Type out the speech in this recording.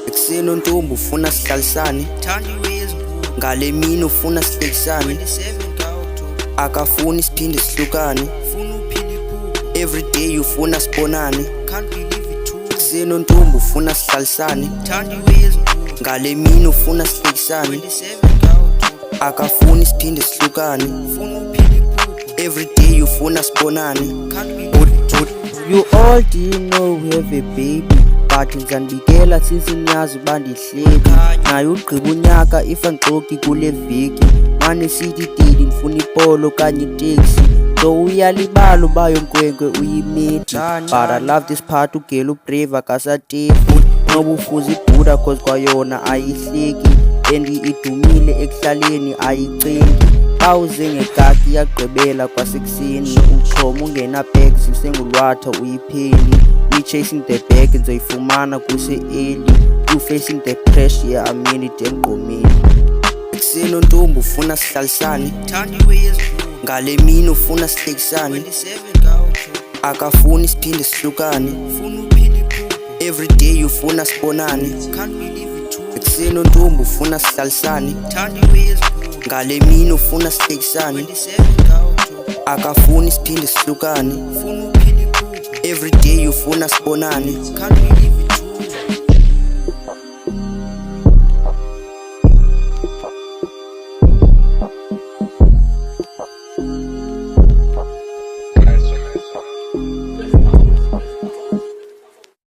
Ekuseni uNtumbi ufuna sihlalisane, ngale mini ufuna sihlekisane, akafuni siphinde sihlukane. Everyday ufuna sibonane. Ekuseni uNtumbi ufuna sihlalisane, ngale mini ufuna sihlekisane, akafuni siphinde sihlukane. Everyday ufuna sibonane. You all didn't know we have a baby, but ngizandikela sizinyazi bandihleki. Naye ugqiba unyaka ifangxoki kule veki. Mane sithi didi ndifuna ipolo kanye iteksi. So uyalibala uba yonkwenkwe uyimithi, but I love this part ugela ubrave akasatefu. Ngoba ufuza ibhuda cause kwayona ayihleki, and idumile ekuhlaleni ayicengi. Bawuze ngekaki yagqibela kwasekuseni, uchoma ungena bags usengulwatha uyipheli. We chasing the bag ngizoyifumana kuse-early. You facing the pressure, yeah, I mean it emgqomeni. Ekuseni uNtumbi ufuna sihlalisane, ngale mini ufuna sihlekisane, akafuni siphinde sihlukane. Everyday ufuna sibonane. Ekuseni uNtumbi ufuna sihlalisane, ngale mini ufuna sihlekisane, akafuni siphinde sihlukane. Everyday ufuna sibonane.